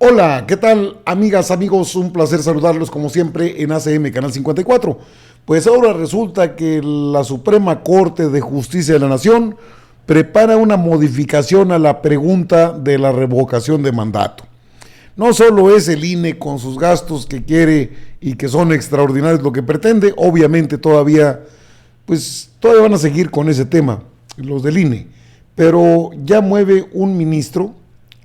Hola, ¿qué tal, amigas, amigos? Un placer saludarlos como siempre en ACM Canal 54. Pues ahora resulta que la Suprema Corte de Justicia de la Nación prepara una modificación a la pregunta de la revocación de mandato. No solo es el INE con sus gastos que quiere y que son extraordinarios lo que pretende, obviamente todavía van a seguir con ese tema, los del INE, pero ya mueve un ministro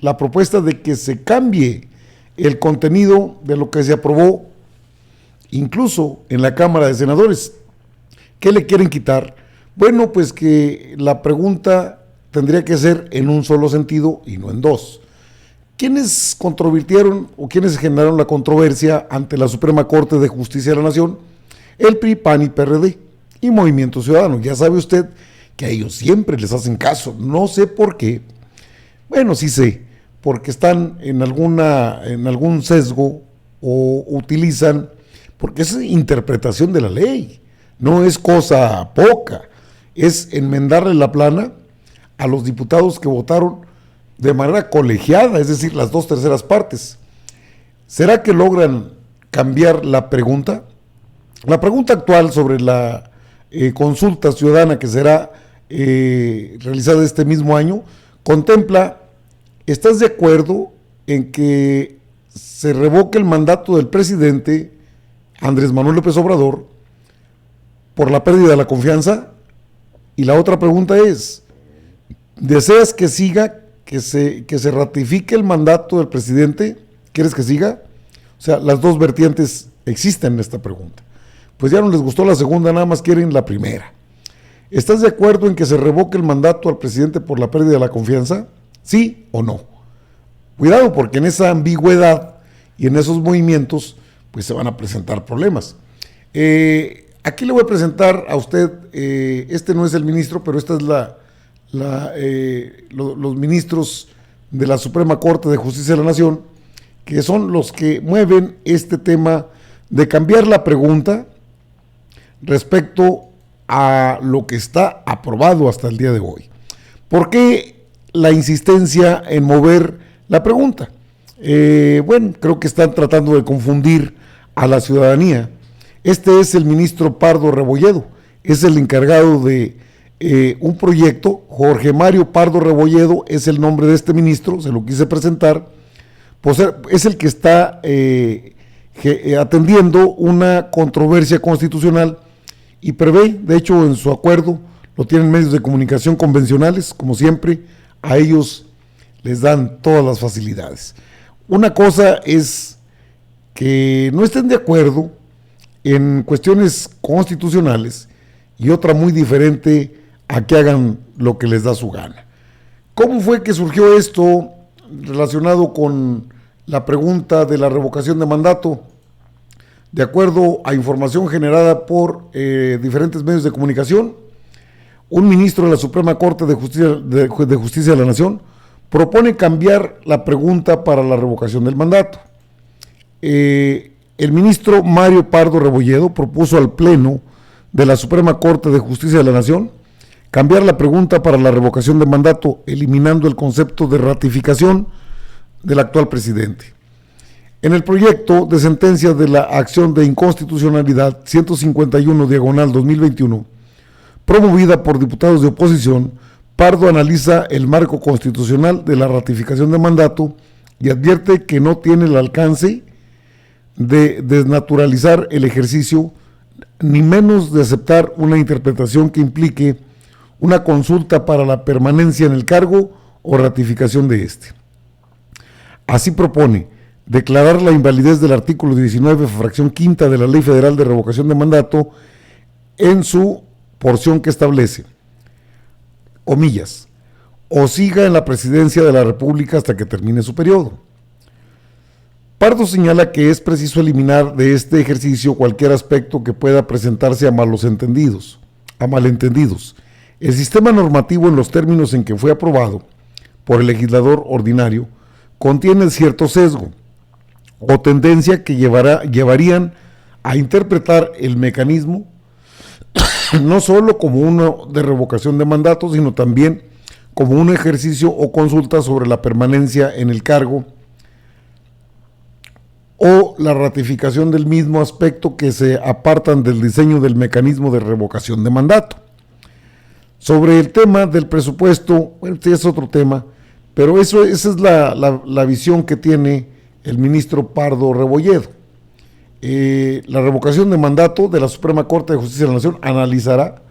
la propuesta de que se cambie el contenido de lo que se aprobó incluso en la Cámara de Senadores. ¿Qué le quieren quitar? Bueno, pues que la pregunta tendría que ser en un solo sentido y no en dos. ¿Quiénes controvirtieron o quiénes generaron la controversia ante la Suprema Corte de Justicia de la Nación? El PRI, PAN y PRD y Movimiento Ciudadano. Ya sabe usted que a ellos siempre les hacen caso, no sé por qué. Bueno, sí sé, porque están en algún sesgo o utilizan, porque es interpretación de la ley, no es cosa poca, es enmendarle la plana a los diputados que votaron de manera colegiada, es decir, las 2/3 partes. ¿Será que logran cambiar la pregunta? La pregunta actual sobre la consulta ciudadana que será realizada este mismo año contempla: ¿estás de acuerdo en que se revoque el mandato del presidente Andrés Manuel López Obrador por la pérdida de la confianza? Y la otra pregunta es: ¿deseas que siga, que se ratifique el mandato del presidente? ¿Quieres que siga? O sea, las dos vertientes existen en esta pregunta. Pues ya no les gustó la segunda, nada más quieren la primera. ¿Estás de acuerdo en que se revoque el mandato al presidente por la pérdida de la confianza? ¿Sí o no? Cuidado, porque en esa ambigüedad y en esos movimientos pues se van a presentar problemas. Aquí le voy a presentar a usted, este no es el ministro, pero esta es los ministros de la Suprema Corte de Justicia de la Nación, que son los que mueven este tema de cambiar la pregunta respecto a lo que está aprobado hasta el día de hoy. ¿Por qué la insistencia en mover la pregunta? Bueno, creo que están tratando de confundir a la ciudadanía. Este es el ministro Pardo Rebolledo, es el encargado de un proyecto. Jorge Mario Pardo Rebolledo es el nombre de este ministro, se lo quise presentar, pues es el que está atendiendo una controversia constitucional y prevé, de hecho en su acuerdo, lo tienen medios de comunicación convencionales, como siempre, a ellos les dan todas las facilidades. Una cosa es que no estén de acuerdo en cuestiones constitucionales y otra muy diferente a que hagan lo que les da su gana. ¿Cómo fue que surgió esto relacionado con la pregunta de la revocación de mandato? De acuerdo a información generada por diferentes medios de comunicación, un ministro de la Suprema Corte de Justicia de la Nación propone cambiar la pregunta para la revocación del mandato. El ministro Mario Pardo Rebolledo propuso al Pleno de la Suprema Corte de Justicia de la Nación cambiar la pregunta para la revocación de mandato, eliminando el concepto de ratificación del actual presidente. En el proyecto de sentencia de la acción de inconstitucionalidad 151/2021, promovida por diputados de oposición, Pardo analiza el marco constitucional de la ratificación de mandato y advierte que no tiene el alcance de desnaturalizar el ejercicio, ni menos de aceptar una interpretación que implique una consulta para la permanencia en el cargo o ratificación de este. Así propone declarar la invalidez del artículo 19, fracción quinta de la Ley Federal de Revocación de Mandato en su porción que establece, comillas, o siga en la presidencia de la República hasta que termine su periodo. Pardo señala que es preciso eliminar de este ejercicio cualquier aspecto que pueda presentarse a malentendidos. El sistema normativo, en los términos en que fue aprobado por el legislador ordinario, contiene cierto sesgo o tendencia que llevarían a interpretar el mecanismo no solo como uno de revocación de mandato, sino también como un ejercicio o consulta sobre la permanencia en el cargo o la ratificación del mismo aspecto que se apartan del diseño del mecanismo de revocación de mandato. Sobre el tema del presupuesto, bueno, este es otro tema, pero esa es la visión que tiene el ministro Pardo Rebolledo. La revocación de mandato de la Suprema Corte de Justicia de la Nación analizará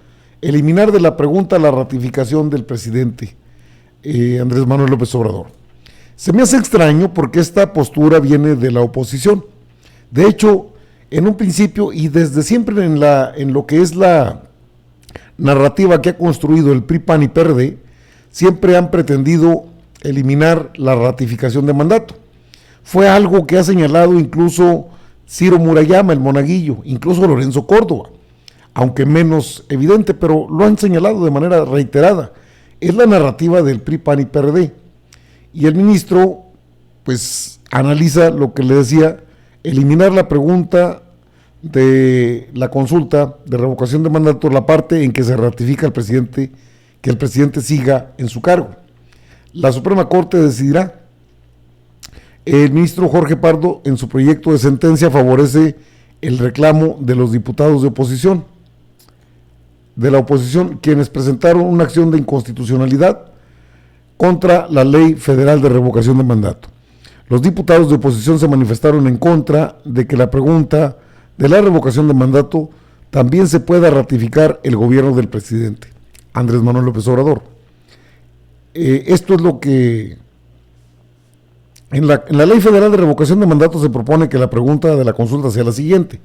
eliminar de la pregunta la ratificación del presidente Andrés Manuel López Obrador. Se me hace extraño porque esta postura viene de la oposición. De hecho, en un principio y desde siempre en lo que es la narrativa que ha construido el PRI, PAN y PRD, siempre han pretendido eliminar la ratificación de mandato. Fue algo que ha señalado incluso Ciro Murayama, el monaguillo, incluso Lorenzo Córdoba, aunque menos evidente, pero lo han señalado de manera reiterada. Es la narrativa del PRI, PAN y PRD. Y el ministro, pues, analiza lo que le decía, eliminar la pregunta de la consulta de revocación de mandato, la parte en que se ratifica al presidente, que el presidente siga en su cargo. La Suprema Corte decidirá. El ministro Jorge Pardo, en su proyecto de sentencia, favorece el reclamo de los diputados de la oposición, quienes presentaron una acción de inconstitucionalidad contra la Ley Federal de Revocación de Mandato. Los diputados de oposición se manifestaron en contra de que la pregunta de la revocación de mandato también se pueda ratificar el gobierno del presidente Andrés Manuel López Obrador. Esto es lo que en la Ley Federal de Revocación de Mandato se propone, que la pregunta de la consulta sea la siguiente,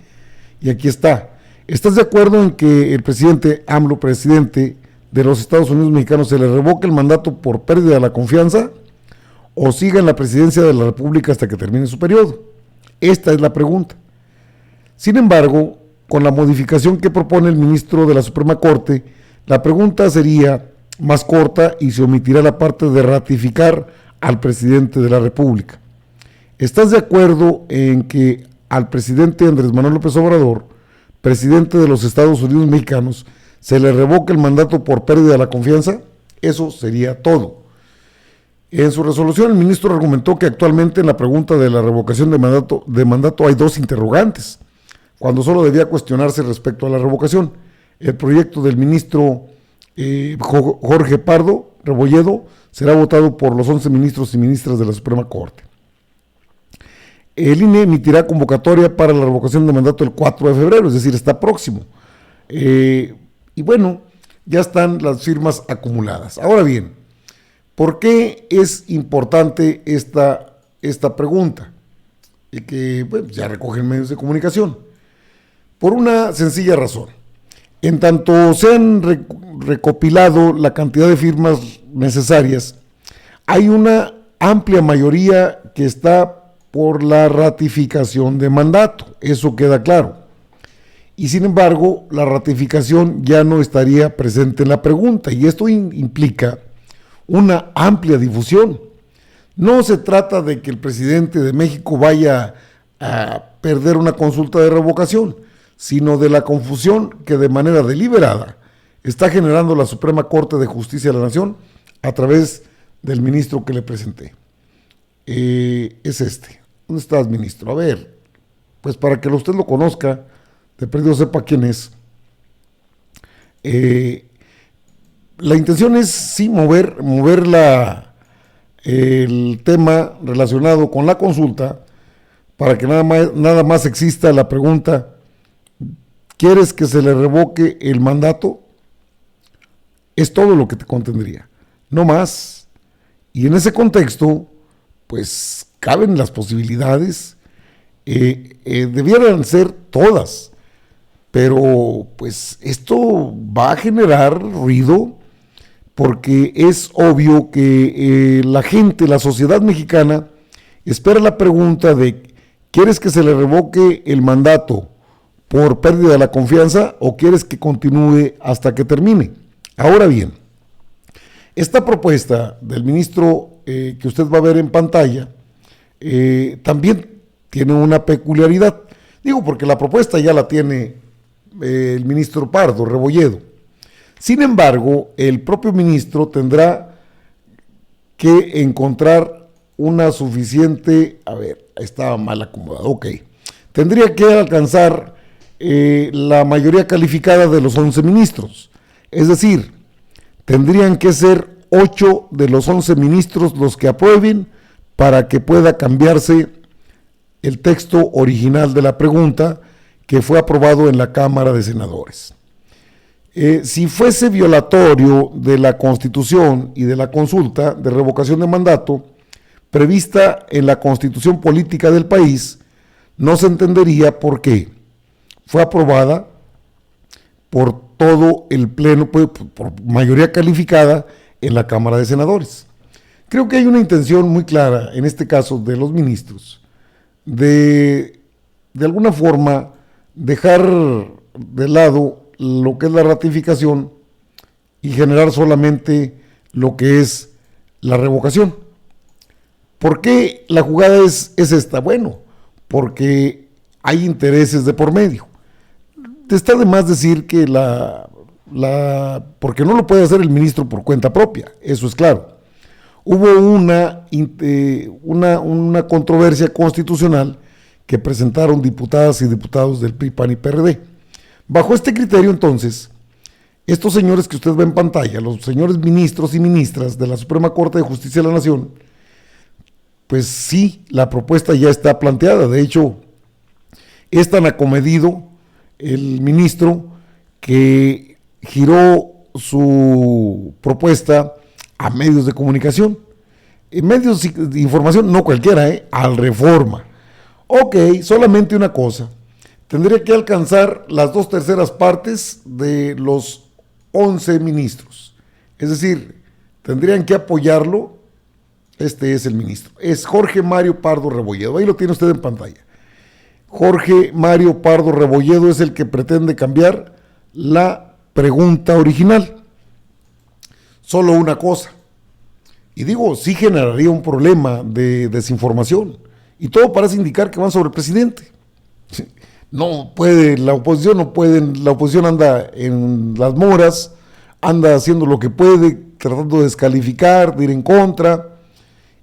y aquí está: ¿estás de acuerdo en que el presidente AMLO, presidente de los Estados Unidos mexicanos, se le revoque el mandato por pérdida de la confianza o siga en la presidencia de la República hasta que termine su periodo? Esta es la pregunta. Sin embargo, con la modificación que propone el ministro de la Suprema Corte, la pregunta sería más corta y se omitirá la parte de ratificar al presidente de la República. ¿Estás de acuerdo en que al presidente Andrés Manuel López Obrador, presidente de los Estados Unidos mexicanos, se le revoca el mandato por pérdida de la confianza? Eso sería todo. En su resolución, el ministro argumentó que actualmente en la pregunta de la revocación de mandato hay dos interrogantes, cuando solo debía cuestionarse respecto a la revocación. El proyecto del ministro Jorge Pardo Rebolledo será votado por los 11 ministros y ministras de la Suprema Corte. El INE emitirá convocatoria para la revocación de mandato el 4 de febrero, es decir, está próximo. Y bueno, ya están las firmas acumuladas. Ahora bien, ¿por qué es importante esta pregunta? Y que bueno, ya recogen medios de comunicación. Por una sencilla razón. En tanto se han recopilado la cantidad de firmas necesarias, hay una amplia mayoría que está por la ratificación de mandato, eso queda claro. Y sin embargo, la ratificación ya no estaría presente en la pregunta, y esto implica una amplia difusión. No se trata de que el presidente de México vaya a perder una consulta de revocación, sino de la confusión que de manera deliberada está generando la Suprema Corte de Justicia de la Nación a través del ministro que le presenté. Es este. ¿Dónde estás, ministro? A ver, pues para que usted lo conozca, de perdido sepa quién es. La intención es sí mover el tema relacionado con la consulta para que nada más exista la pregunta: ¿quieres que se le revoque el mandato? Es todo lo que te contendría, no más. Y en ese contexto, pues caben las posibilidades, debieran ser todas, pero pues esto va a generar ruido porque es obvio que la gente, la sociedad mexicana, espera la pregunta de: ¿quieres que se le revoque el mandato por pérdida de la confianza o quieres que continúe hasta que termine? Ahora bien, esta propuesta del ministro que usted va a ver en pantalla también tiene una peculiaridad. Digo, porque la propuesta ya la tiene el ministro Pardo Rebolledo. Sin embargo, el propio ministro tendrá que encontrar una suficiente, a ver, estaba mal acomodado, ok, tendría que alcanzar la mayoría calificada de los 11 ministros, es decir, tendrían que ser 8 de los 11 ministros los que aprueben para que pueda cambiarse el texto original de la pregunta que fue aprobado en la Cámara de Senadores. Si fuese violatorio de la Constitución y de la consulta de revocación de mandato prevista en la Constitución política del país, no se entendería por qué fue aprobada por todo el pleno, por mayoría calificada en la Cámara de Senadores. Creo que hay una intención muy clara, en este caso de los ministros, de alguna forma dejar de lado lo que es la ratificación y generar solamente lo que es la revocación. ¿Por qué la jugada es esta? Bueno, porque hay intereses de por medio. Está de más decir que porque no lo puede hacer el ministro por cuenta propia, eso es claro. Hubo una controversia constitucional que presentaron diputadas y diputados del PRI, PAN y PRD. Bajo este criterio, entonces, estos señores que usted ve en pantalla, los señores ministros y ministras de la Suprema Corte de Justicia de la Nación, pues sí, la propuesta ya está planteada. De hecho, es tan acomedido el ministro que giró su propuesta a medios de comunicación. En medios de información, no cualquiera, al Reforma. Ok, solamente una cosa. Tendría que alcanzar las 2/3 partes de los 11 ministros. Es decir, tendrían que apoyarlo. Este es el ministro. Es Jorge Mario Pardo Rebolledo. Ahí lo tiene usted en pantalla. Jorge Mario Pardo Rebolledo es el que pretende cambiar la pregunta original. Solo una cosa. Y digo, sí generaría un problema de desinformación. Y todo parece indicar que van sobre el presidente. No puede, la oposición no puede, la oposición anda en las moras, anda haciendo lo que puede, tratando de descalificar, de ir en contra.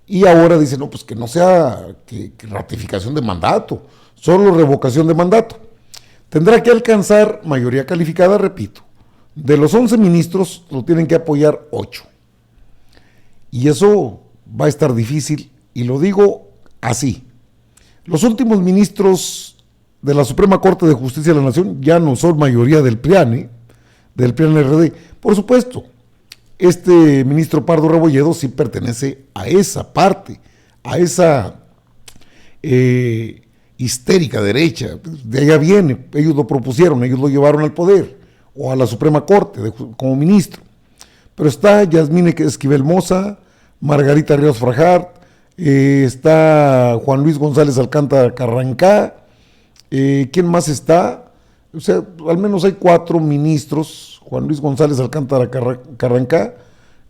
Y ahora dice, no, pues que no sea que ratificación de mandato, solo revocación de mandato. Tendrá que alcanzar mayoría calificada, repito. De los 11 ministros lo tienen que apoyar 8. Y eso va a estar difícil, y lo digo así. Los últimos ministros de la Suprema Corte de Justicia de la Nación ya no son mayoría del PRIAN, del PRIAN-RD. Por supuesto, este ministro Pardo Rebolledo sí pertenece a esa parte, a esa histérica derecha. De allá viene, ellos lo propusieron, ellos lo llevaron al poder, o a la Suprema Corte como ministro. Pero está Yasmín Esquivel Moza, Margarita Ríos Frajart, está Juan Luis González Alcántara Carrancá, ¿quién más está? O sea, al menos hay 4 ministros: Juan Luis González Alcántara Carrancá,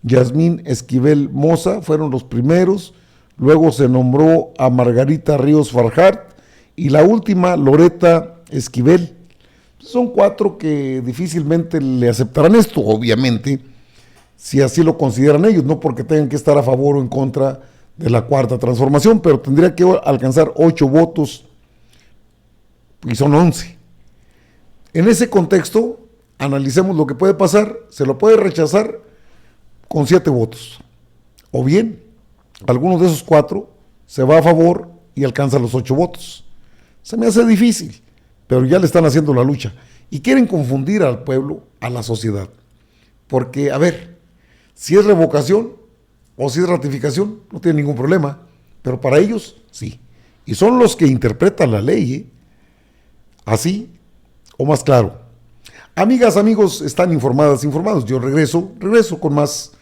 Yasmín Esquivel Moza, fueron los primeros, luego se nombró a Margarita Ríos Farjart, y la última, Loreta Esquivel. Son 4 que difícilmente le aceptarán esto, obviamente, si así lo consideran ellos, no porque tengan que estar a favor o en contra de la Cuarta Transformación, pero tendría que alcanzar 8 votos, y son 11. En ese contexto, analicemos lo que puede pasar. Se lo puede rechazar con 7 votos, o bien alguno de esos 4 se va a favor y alcanza los 8 votos. Se me hace difícil, pero ya le están haciendo la lucha y quieren confundir al pueblo, a la sociedad, porque, a ver, si es revocación o si es ratificación, no tiene ningún problema, pero para ellos sí, y son los que interpretan la ley, así o más claro. Amigas, amigos, están informados. Yo regreso con más